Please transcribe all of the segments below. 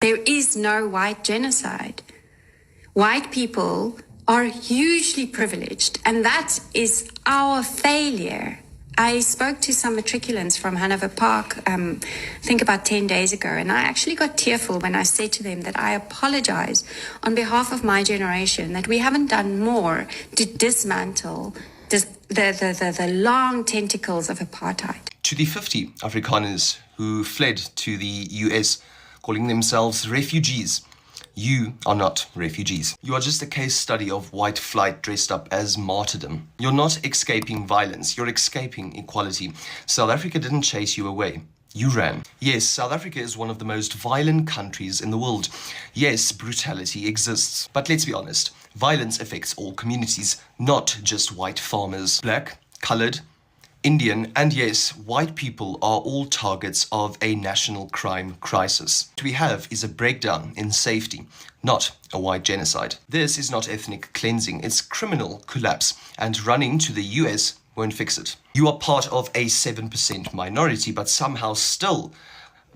There is no white genocide. White people are hugely privileged, and that is our failure. I spoke to some matriculants from Hanover Park, I think about 10 days ago, and I actually got tearful when I said to them that I apologize on behalf of my generation that we haven't done more to dismantle the long tentacles of apartheid. To the 50 Afrikaners who fled to the US, calling themselves refugees, you are not refugees. You are just a case study of white flight dressed up as martyrdom. You're not escaping violence, you're escaping equality. South Africa didn't chase you away. You ran. Yes, South Africa is one of the most violent countries in the world. Yes, brutality exists. But let's be honest, violence affects all communities, not just white farmers. Black, colored, Indian, and yes, white people are all targets of a national crime crisis. What we have is a breakdown in safety, not a white genocide. This is not ethnic cleansing, it's criminal collapse, and running to the US won't fix it. You are part of a 7% minority, but somehow still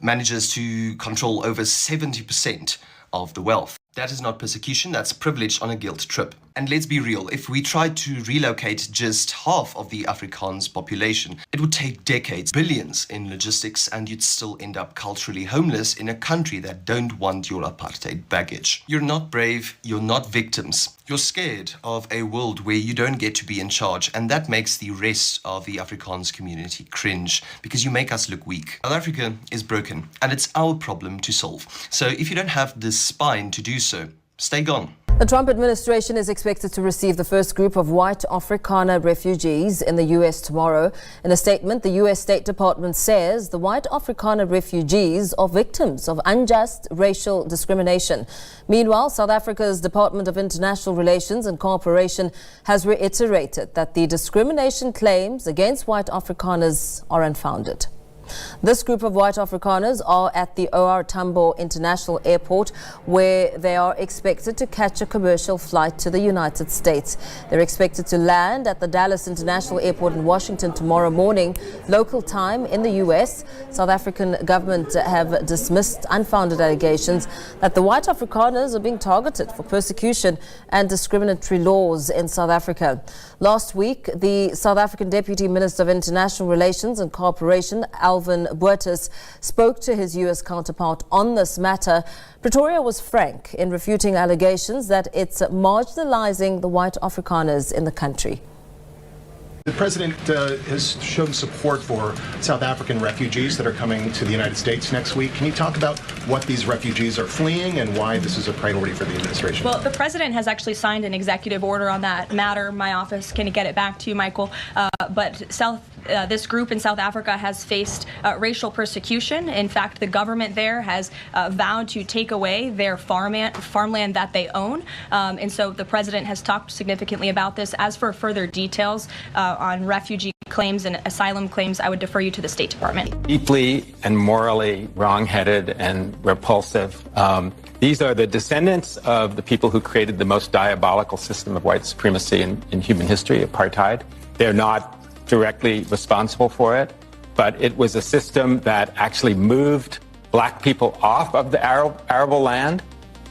manages to control over 70% of the wealth. That is not persecution, that's privilege on a guilt trip. And let's be real, if we tried to relocate just half of the Afrikaans population, it would take decades, billions in logistics, and you'd still end up culturally homeless in a country that don't want your apartheid baggage. You're not brave, you're not victims. You're scared of a world where you don't get to be in charge, and that makes the rest of the Afrikaans community cringe, because you make us look weak. South Africa is broken, and it's our problem to solve. So if you don't have the spine to do so, stay gone. The Trump administration is expected to receive the first group of white Afrikaner refugees in the U.S. tomorrow. In a statement, the U.S. State Department says the white Afrikaner refugees are victims of unjust racial discrimination. Meanwhile, South Africa's Department of International Relations and Cooperation has reiterated that the discrimination claims against white Afrikaners are unfounded. This group of white Afrikaners are at the O.R. Tambo International Airport, where they are expected to catch a commercial flight to the United States. They're expected to land at the Dallas International Airport in Washington tomorrow morning, local time in the U.S. South African government have dismissed unfounded allegations that the white Afrikaners are being targeted for persecution and discriminatory laws in South Africa. Last week, the South African Deputy Minister of International Relations and Cooperation, Alvin Boertes, spoke to his U.S. counterpart on this matter. Pretoria was frank in refuting allegations that it's marginalizing the white Afrikaners in the country. The president has shown support for South African refugees that are coming to the United States next week. Can you talk about what these refugees are fleeing and why this is a priority for the administration? Well, the president has actually signed an executive order on that matter. My office can get it back to you, Michael. But this group in South Africa has faced racial persecution. In fact, the government there has vowed to take away their farmland that they own. And so the president has talked significantly about this. As for further details on refugee claims and asylum claims, I would defer you to the State Department. Deeply and morally wrong-headed and repulsive. These are the descendants of the people who created the most diabolical system of white supremacy in human history, apartheid. They're not directly responsible for it, but it was a system that actually moved black people off of the arable land.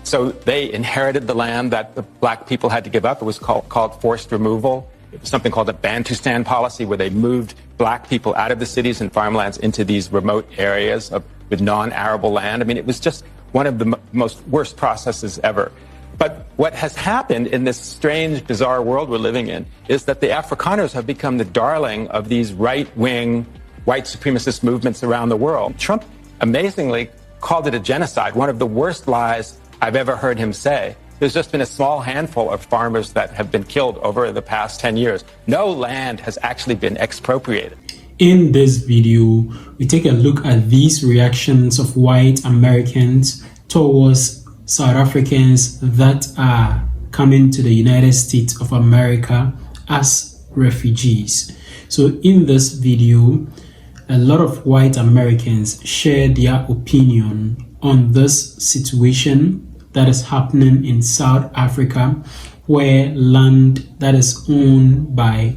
So they inherited the land that the black people had to give up. It was called forced removal. It was something called the Bantustan policy, where they moved black people out of the cities and farmlands into these remote areas with non-arable land. I mean, it was just one of the most worst processes ever. But what has happened in this strange, bizarre world we're living in is that the Afrikaners have become the darling of these right-wing, white supremacist movements around the world. Trump amazingly called it a genocide, one of the worst lies I've ever heard him say. There's just been a small handful of farmers that have been killed over the past 10 years. No land has actually been expropriated. In this video, we take a look at these reactions of white Americans towards South Africans that are coming to the United States of America as refugees. So in this video, a lot of white Americans share their opinion on this situation that is happening in South Africa, where land that is owned by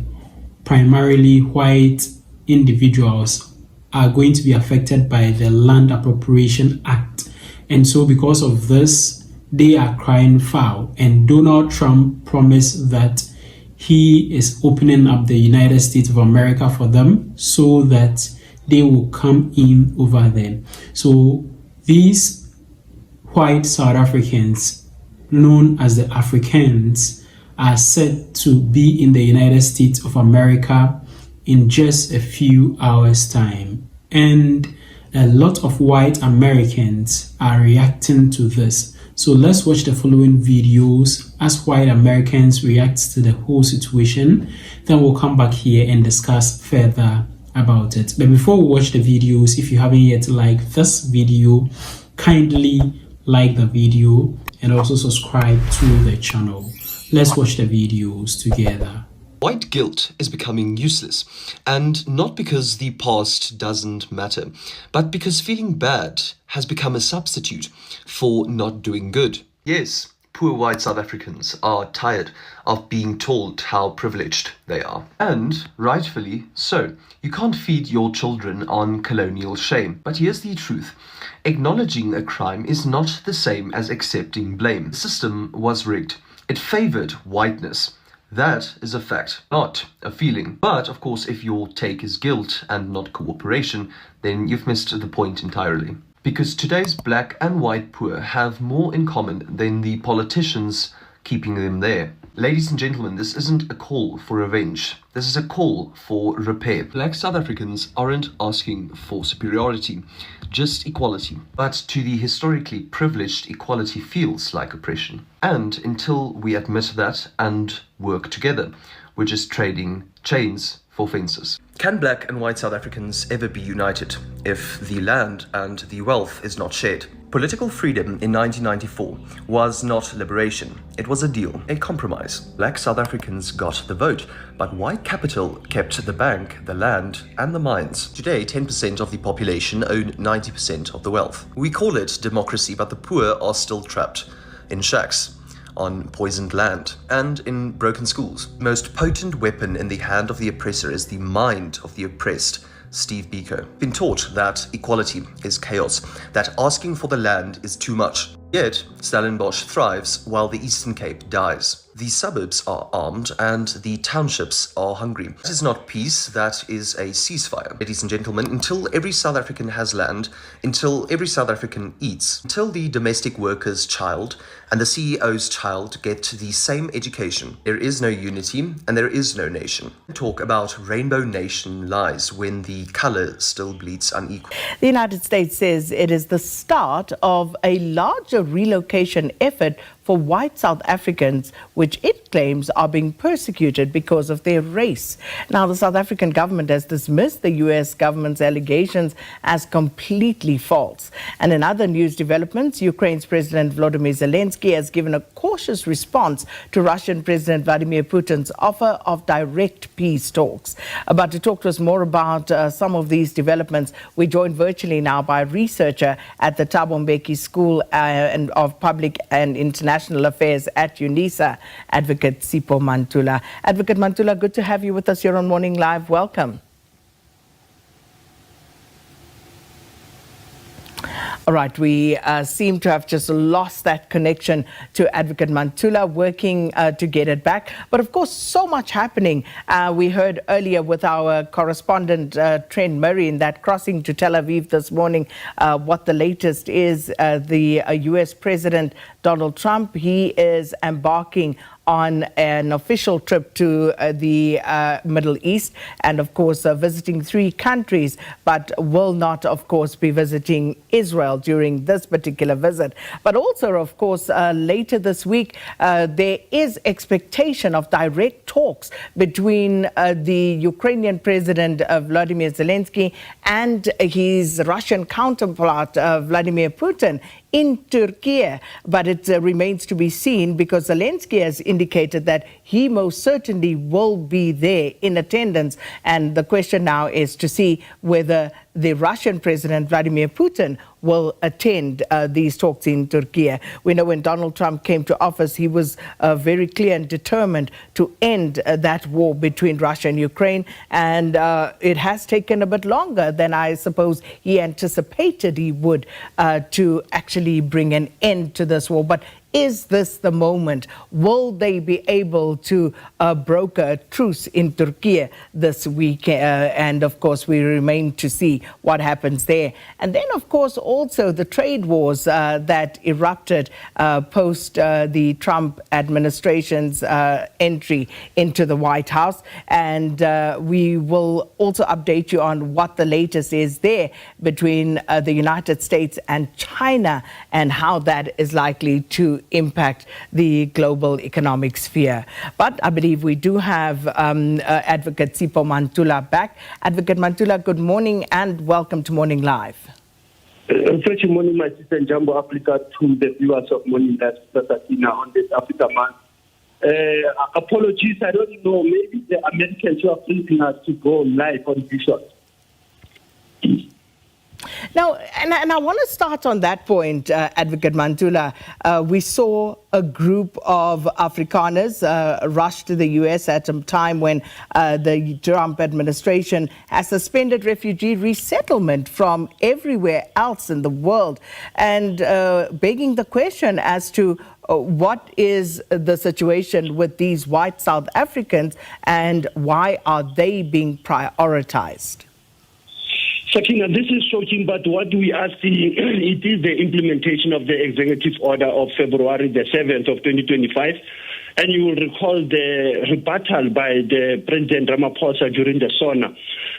primarily white individuals are going to be affected by the Land Appropriation Act. And so because of this, they are crying foul. And Donald Trump promised that he is opening up the United States of America for them so that they will come in over there. So these white South Africans, known as the Africans, are said to be in the United States of America in just a few hours' time. And a lot of white Americans are reacting to this. So let's watch the following videos as white Americans react to the whole situation. Then we'll come back here and discuss further about it. But before we watch the videos, if you haven't yet liked this video, kindly like the video and also subscribe to the channel. Let's watch the videos together. White guilt is becoming useless, and not because the past doesn't matter, but because feeling bad has become a substitute for not doing good. Yes, poor white South Africans are tired of being told how privileged they are. And rightfully so. You can't feed your children on colonial shame. But here's the truth. Acknowledging a crime is not the same as accepting blame. The system was rigged. It favored whiteness. That is a fact, not a feeling. But, of course, if your take is guilt and not cooperation, then you've missed the point entirely. Because today's black and white poor have more in common than the politicians keeping them there. Ladies and gentlemen, this isn't a call for revenge. This is a call for repair. Black South Africans aren't asking for superiority, just equality. But to the historically privileged, equality feels like oppression. And until we admit that and work together, we're just trading chains for fences. Can black and white South Africans ever be united if the land and the wealth is not shared? Political freedom in 1994 was not liberation. It was a deal, a compromise. Black South Africans got the vote, but white capital kept the bank, the land, and the mines. Today, 10% of the population own 90% of the wealth. We call it democracy, but the poor are still trapped in shacks, on poisoned land, and in broken schools. The most potent weapon in the hand of the oppressor is the mind of the oppressed. Steve Biko. Been taught that equality is chaos, that asking for the land is too much. Yet, Stellenbosch thrives while the Eastern Cape dies. The suburbs are armed and the townships are hungry. That is not peace, that is a ceasefire. Ladies and gentlemen, until every South African has land, until every South African eats, until the domestic worker's child and the CEO's child get the same education, there is no unity and there is no nation. Talk about rainbow nation lies when the color still bleeds unequal. The United States says it is the start of a larger relocation effort for white South Africans, which it claims are being persecuted because of their race. Now, the South African government has dismissed the U.S. government's allegations as completely false. And in other news developments, Ukraine's President Volodymyr Zelensky has given a cautious response to Russian President Vladimir Putin's offer of direct peace talks. But to talk to us more about some of these developments, we're joined virtually now by a researcher at the Thabo Mbeki School of Public and International Affairs at UNISA, Advocate Sipho Mantula. Advocate Mantula, good to have you with us here on Morning Live. Welcome. All right, we seem to have just lost that connection to Advocate Mantula, working to get it back. But of course, so much happening. We heard earlier with our correspondent, Trent Murray, in that crossing to Tel Aviv this morning, what the latest is. The U.S. President Donald Trump, he is embarking on an official trip to the Middle East and, of course, visiting 3 countries, but will not, of course, be visiting Israel during this particular visit. But also, of course, later this week, there is expectation of direct talks between the Ukrainian President Vladimir Zelensky and his Russian counterpart, Vladimir Putin, in Turkey. But it remains to be seen, because Zelensky has indicated that he most certainly will be there in attendance. And the question now is to see whether the Russian President Vladimir Putin will attend these talks in Turkey. We know when Donald Trump came to office, he was very clear and determined to end that war between Russia and Ukraine. And it has taken a bit longer than I suppose he anticipated he would to actually bring an end to this war. But is this the moment? Will they be able to broker a truce in Turkey this week? And of course, we remain to see what happens there. And then, of course, also the trade wars that erupted post the Trump administration's entry into the White House. And we will also update you on what the latest is there between the United States and China and how that is likely to impact the global economic sphere. But I believe we do have Advocate Sipho Mantula back. Advocate Mantula, good morning and welcome to Morning Live. Good morning, my sister Jambo Africa, to the viewers of Morning Live on this Africa Month. Apologies, I don't know, maybe the Americans who are thinking us to go live on Vision. Now, and I want to start on that point, Advocate Mantula. We saw a group of Afrikaners rush to the U.S. at a time when the Trump administration has suspended refugee resettlement from everywhere else in the world, and begging the question as to what is the situation with these white South Africans and why are they being prioritized? Sakina, this is shocking, but what we are seeing, it is the implementation of the executive order of February the 7th of 2025. And you will recall the rebuttal by the President Ramaphosa during the SONA,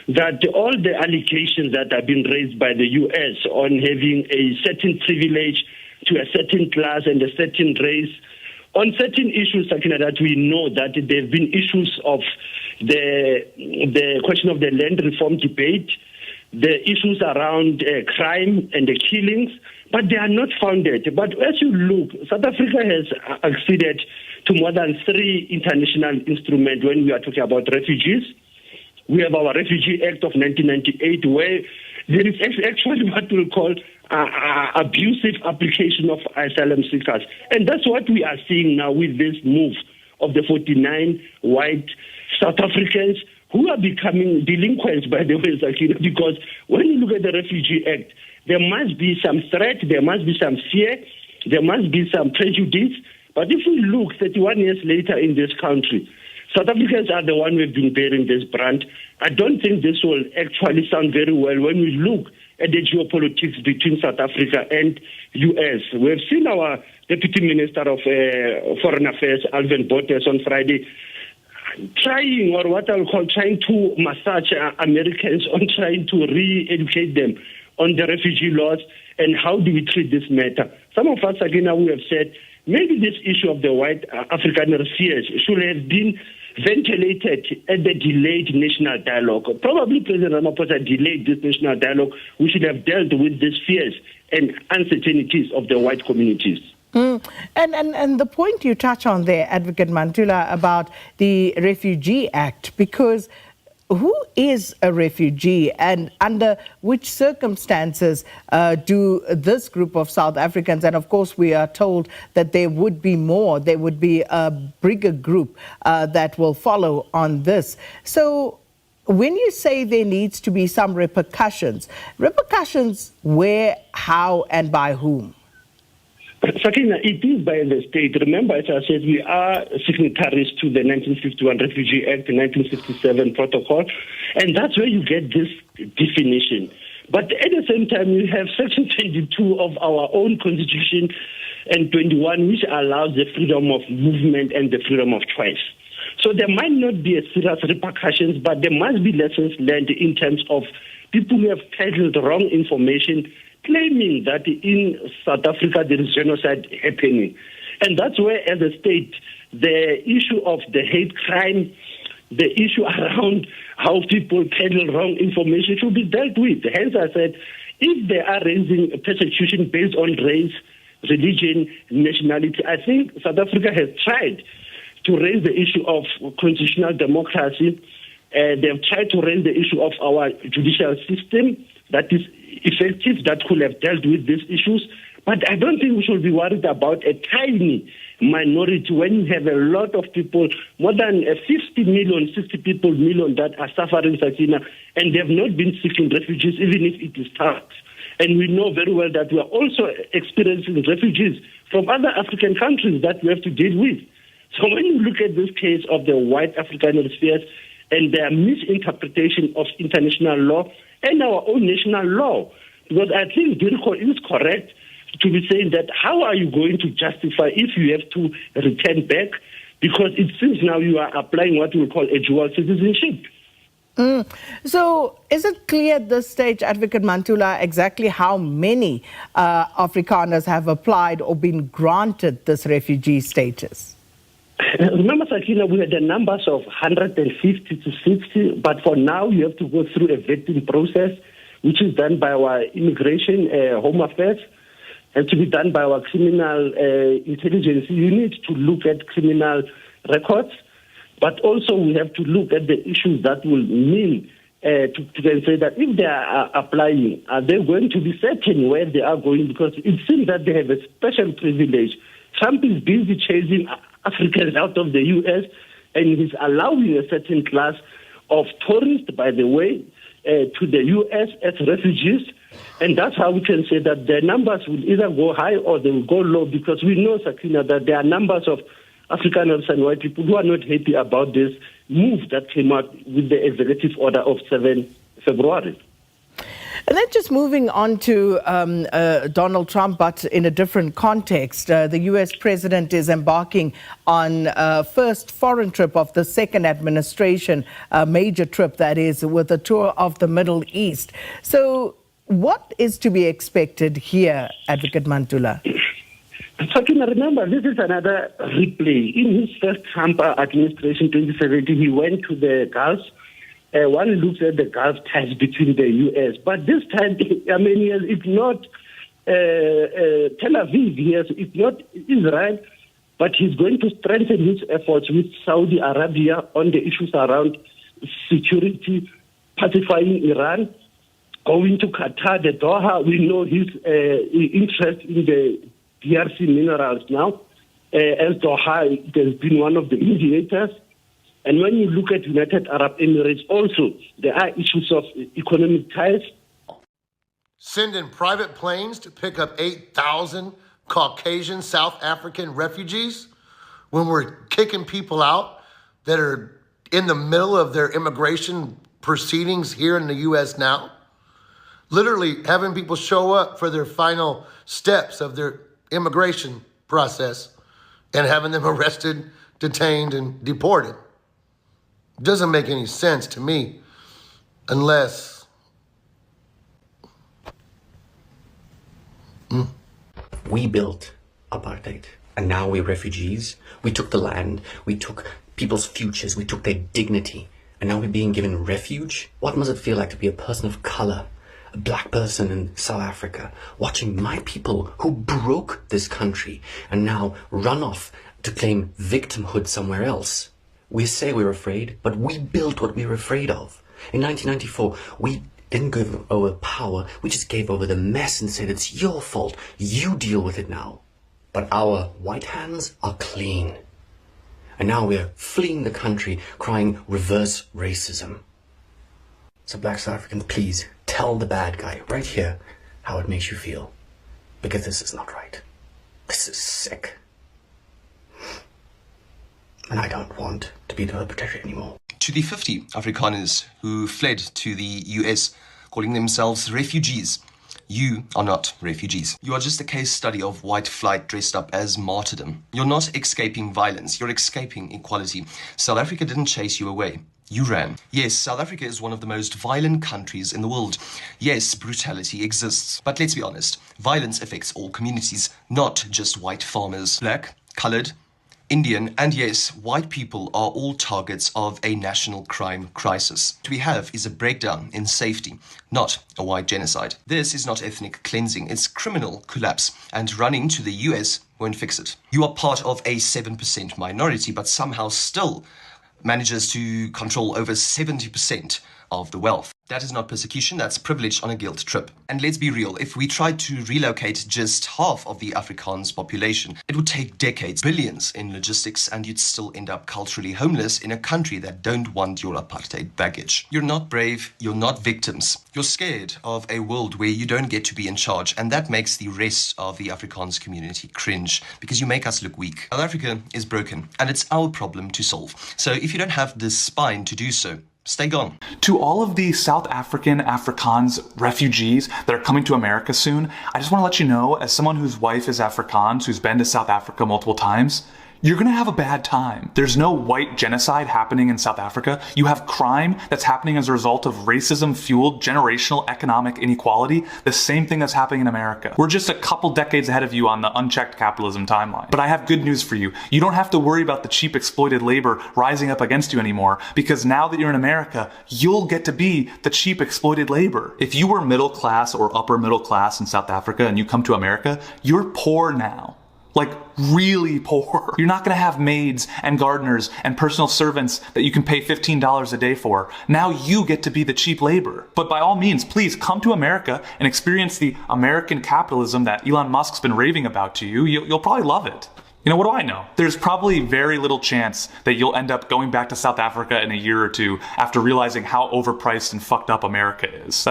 that all the allegations that have been raised by the U.S. on having a certain privilege to a certain class and a certain race, on certain issues, Sakina, that we know that there have been issues of the question of the land reform debate, the issues around crime and the killings, but they are not founded. But as you look, South Africa has acceded to more than 3 international instruments when we are talking about refugees. We have our Refugee Act of 1998, where there is actually what we'll call abusive application of asylum seekers. And that's what we are seeing now with this move of the 49 white South Africans who are becoming delinquents, by the way, Sakina, because when you look at the Refugee Act, there must be some threat, there must be some fear, there must be some prejudice. But if we look 31 years later in this country, South Africans are the one who have been bearing this brand. I don't think this will actually sound very well when we look at the geopolitics between South Africa and U.S. We have seen our Deputy Minister of Foreign Affairs, Alvin Botes, on Friday, trying, or what I'll call trying to massage Americans on trying to re-educate them on the refugee laws and how do we treat this matter. Some of us, again, we have said maybe this issue of the white African fears should have been ventilated at the delayed national dialogue. Probably President Ramaphosa delayed this national dialogue. We should have dealt with these fears and uncertainties of the white communities. And the point you touch on there, Advocate Mantula, about the Refugee Act, because who is a refugee and under which circumstances do this group of South Africans, and of course we are told that there would be more, there would be a bigger group that will follow on this. So when you say there needs to be some repercussions where, how and by whom? Sakina, it is by the state. Remember, as I said, we are signatories to the 1951 Refugee Act, the 1967 Protocol, and that's where you get this definition. But at the same time, you have Section 22 of our own Constitution and 21, which allows the freedom of movement and the freedom of choice. So there might not be a serious repercussions, but there must be lessons learned in terms of people who have peddled wrong information, claiming that in South Africa there is genocide happening. And that's where, as a state, the issue of the hate crime, the issue around how people peddle wrong information should be dealt with. Hence, I said, if they are raising persecution based on race, religion, nationality, I think South Africa has tried to raise the issue of constitutional democracy. They've tried to raise the issue of our judicial system, that is effective, that could have dealt with these issues. But I don't think we should be worried about a tiny minority when you have a lot of people, more than 50 million, 60 people million that are suffering, Sakina, and they have not been seeking refugees, even if it is tough. And we know very well that we are also experiencing refugees from other African countries that we have to deal with. So when you look at this case of the white Afrikaner spheres and their misinterpretation of international law and our own national law, because I think Dirko is correct to be saying that how are you going to justify if you have to return back? Because it seems now you are applying what we call a dual citizenship. So is it clear at this stage, Advocate Mantula, exactly how many Afrikaners have applied or been granted this refugee status? Remember, Sakina, we had the numbers of 150 to 60, but for now you have to go through a vetting process, which is done by our Immigration Home Affairs, and to be done by our Criminal Intelligence Unit to look at criminal records. But also we have to look at the issues that will mean to then say that if they are applying, are they going to be certain where they are going? Because it seems that they have a special privilege. Trump is busy chasing Africans out of the U.S. and he's allowing a certain class of tourists, by the way, to the U.S. as refugees. And that's how we can say that their numbers will either go high or they will go low, because we know, Sakina, that there are numbers of Afrikaners and white people who are not happy about this move that came out with the executive order of 7 February. And then just moving on to Donald Trump, but in a different context. The U.S. president is embarking on first foreign trip of the second administration, a major trip that is, with a tour of the Middle East. So what is to be expected here, Advocate Mantula? Sakina, remember, this is another replay. In his first Trump administration, 2017, he went to the Gulf. One looks at the Gulf ties between the U.S. But this time, I mean, it's not Tel Aviv, it's not Israel, but he's going to strengthen his efforts with Saudi Arabia on the issues around security, pacifying Iran, going to Qatar, the Doha. We know his interest in the DRC minerals now. As Doha has been one of the mediators. And when you look at United Arab Emirates also, there are issues of economic ties. Sending private planes to pick up 8,000 Caucasian South African refugees when we're kicking people out that are in the middle of their immigration proceedings here in the U.S. now. Literally having people show up for their final steps of their immigration process and having them arrested, detained, and deported. Doesn't make any sense to me unless... We built apartheid, and now we're refugees. We took the land, we took people's futures, we took their dignity, and now we're being given refuge? What must it feel like to be a person of color, a black person in South Africa, watching my people who broke this country and now run off to claim victimhood somewhere else? We say we're afraid, but we built what we were afraid of. In 1994, we didn't give over power, we just gave over the mess and said, it's your fault, you deal with it now. But our white hands are clean. And now we're fleeing the country, crying reverse racism. So black South Africans, please tell the bad guy right here how it makes you feel. Because this is not right. This is sick. And I don't want to be the perpetrator anymore. To the 50 Afrikaners who fled to the US, calling themselves refugees, you are not refugees. You are just a case study of white flight dressed up as martyrdom. You're not escaping violence, you're escaping equality. South Africa didn't chase you away. You ran. Yes, South Africa is one of the most violent countries in the world. Yes, brutality exists. But let's be honest, violence affects all communities, not just white farmers. Black, colored, Indian, and yes, white people are all targets of a national crime crisis. What we have is a breakdown in safety, not a white genocide. This is not ethnic cleansing, it's criminal collapse, and running to the US won't fix it. You are part of a 7% minority, but somehow still manages to control over 70% of the wealth. That is not persecution, that's privilege on a guilt trip. And let's be real, if we tried to relocate just half of the Afrikaans population, it would take decades, billions in logistics, and you'd still end up culturally homeless in a country that don't want your apartheid baggage. You're not brave, you're not victims. You're scared of a world where you don't get to be in charge, and that makes the rest of the Afrikaans community cringe, because you make us look weak. South Africa is broken, and it's our problem to solve. So if you don't have the spine to do so, stay gone. To all of the South African Afrikaans refugees that are coming to America soon, I just want to let you know, as someone whose wife is Afrikaans, who's been to South Africa multiple times, you're going to have a bad time. There's no white genocide happening in South Africa. You have crime that's happening as a result of racism-fueled generational economic inequality, the same thing that's happening in America. We're just a couple decades ahead of you on the unchecked capitalism timeline. But I have good news for you. You don't have to worry about the cheap exploited labor rising up against you anymore, because now that you're in America, you'll get to be the cheap exploited labor. If you were middle class or upper middle class in South Africa and you come to America, you're poor now. Like, really poor. You're not gonna have maids and gardeners and personal servants that you can pay $15 a day for. Now you get to be the cheap labor. But by all means, please come to America and experience the American capitalism that Elon Musk's been raving about to you. You'll probably love it. You know, what do I know? There's probably very little chance that you'll end up going back to South Africa in a year or two after realizing how overpriced and fucked up America is.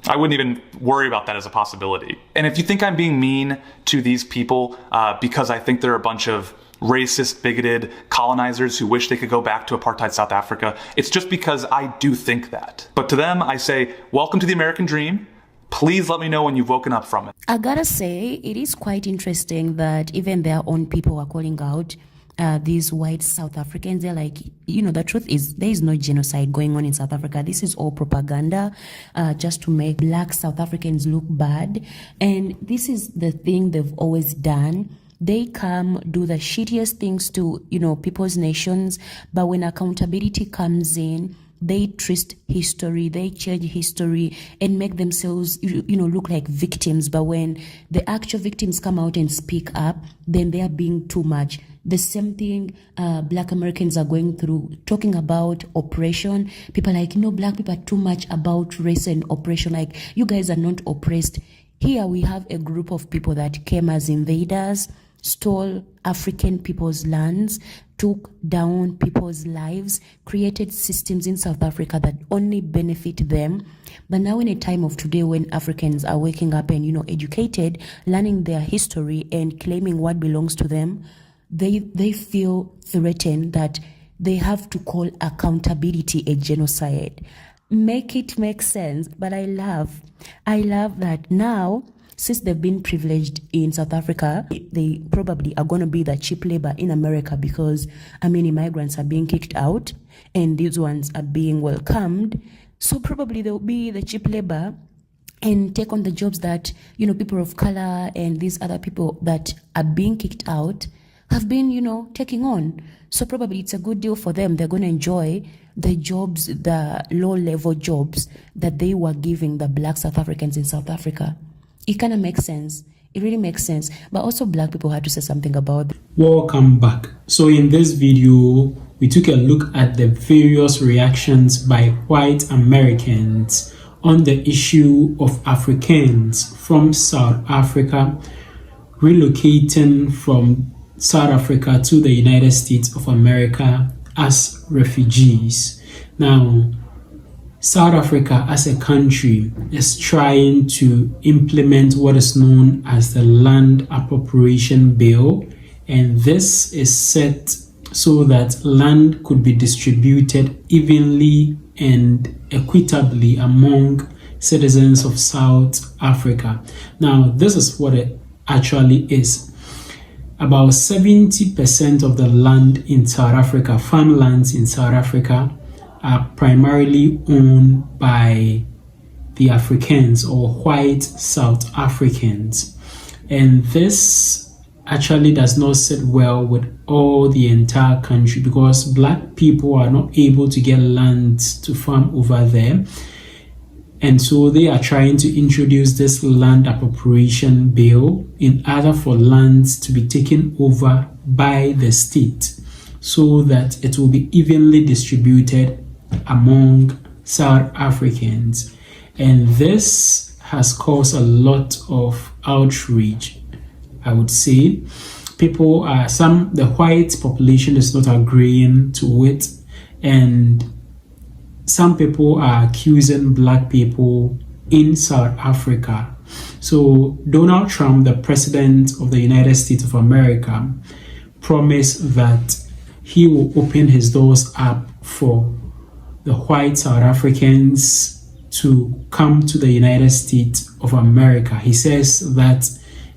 I wouldn't even worry about that as a possibility. And if you think I'm being mean to these people because I think they're a bunch of racist, bigoted colonizers who wish they could go back to apartheid South Africa, it's just because I do think that. But to them, I say, welcome to the American dream. Please let me know when you've woken up from it. I gotta say, it is quite interesting that even their own people are calling out these white South Africans. They're like, you know, the truth is there is no genocide going on in South Africa. This is all propaganda just to make black South Africans look bad. And this is the thing they've always done. They come do the shittiest things to, you know, people's nations. But when accountability comes in, they twist history, they change history and make themselves, you know, look like victims. But when the actual victims come out and speak up, then they are being too much. The same thing black Americans are going through, talking about oppression. People are like, you know, black people are too much about race and oppression. Like, you guys are not oppressed. Here we have a group of people that came as invaders, stole African people's lands, took down people's lives, created systems in South Africa that only benefit them. But now in a time of today when Africans are waking up and, you know, educated, learning their history and claiming what belongs to them, they feel threatened that they have to call accountability a genocide. Make it make sense. But I love that now, since they've been privileged in South Africa, they probably are going to be the cheap labor in America because, immigrants are being kicked out and these ones are being welcomed. So probably they'll be the cheap labor and take on the jobs that, you know, people of color and these other people that are being kicked out have been, you know, taking on. So probably it's a good deal for them. They're going to enjoy the jobs, the low-level jobs that they were giving the black South Africans in South Africa. It kind of makes sense. It really makes sense. But also black people had to say something about it. Welcome back. So in this video, we took a look at the various reactions by white Americans on the issue of Africans from South Africa relocating from South Africa to the United States of America as refugees. Now, South Africa as a country is trying to implement what is known as the Land Appropriation Bill, and this is set so that land could be distributed evenly and equitably among citizens of South Africa. Now, this is what it actually is. About 70% of the land in South Africa, farmlands in South Africa, are primarily owned by the Africans or white South Africans. And this actually does not sit well with all the entire country because black people are not able to get land to farm over there. And so they are trying to introduce this land appropriation bill in order for lands to be taken over by the state so that it will be evenly distributed among South Africans. And this has caused a lot of outrage, I would say. People are, the white population is not agreeing to it, and some people are accusing black people in South Africa. So Donald Trump, the president of the United States of America, promised that he will open his doors up for the white South Africans to come to the United States of America. He says that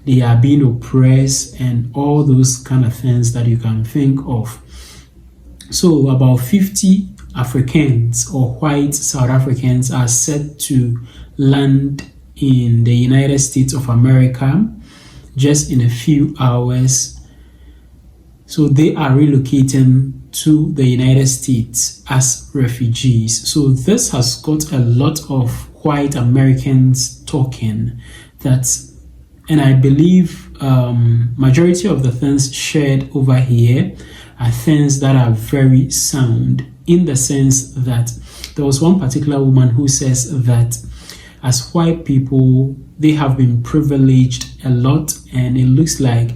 they are being oppressed and all those kind of things that you can think of. So about 50 Africans or white South Africans are set to land in the United States of America just in a few hours. So they are relocating to the United States as refugees. So this has got a lot of white Americans talking that, and I believe majority of the things shared over here are things that are very sound, in the sense that there was one particular woman who says that as white people, they have been privileged a lot, and it looks like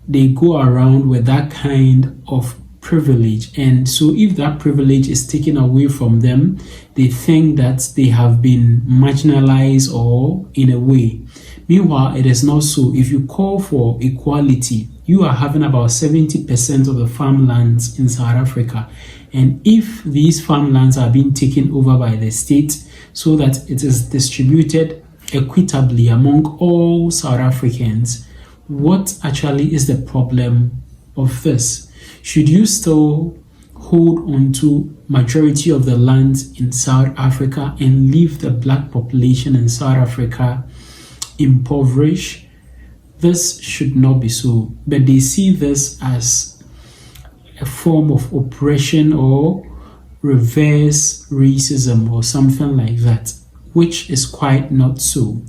they go around with that kind of privilege. And so if that privilege is taken away from them, they think that they have been marginalized or in a way. Meanwhile, it is not so. If you call for equality, you are having about 70% of the farmlands in South Africa. And if these farmlands are being taken over by the state so that it is distributed equitably among all South Africans, what actually is the problem of this? Should you still hold on to majority of the lands in South Africa and leave the black population in South Africa impoverished? This should not be so. But they see this as a form of oppression or reverse racism or something like that, which is quite not so.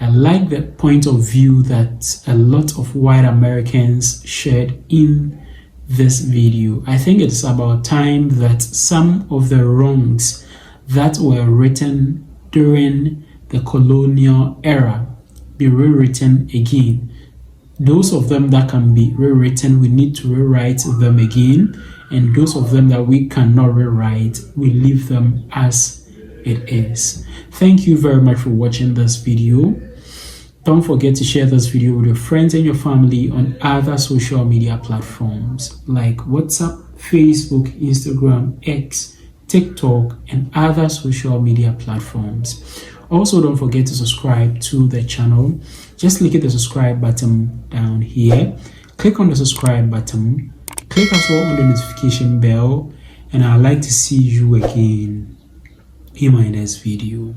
I like the point of view that a lot of white Americans shared in this video. I think it's about time that some of the wrongs that were written during the colonial era be rewritten again. Those of them that can be rewritten, we need to rewrite them again, and those of them that we cannot rewrite, we leave them as it is. Thank you very much for watching this video. Don't forget to share this video with your friends and your family on other social media platforms like WhatsApp, Facebook, Instagram, X, TikTok, and other social media platforms. Also, don't forget to subscribe to the channel. Just click the subscribe button down here. Click on the subscribe button. Click as well on the notification bell. And I'd like to see you again in my next video.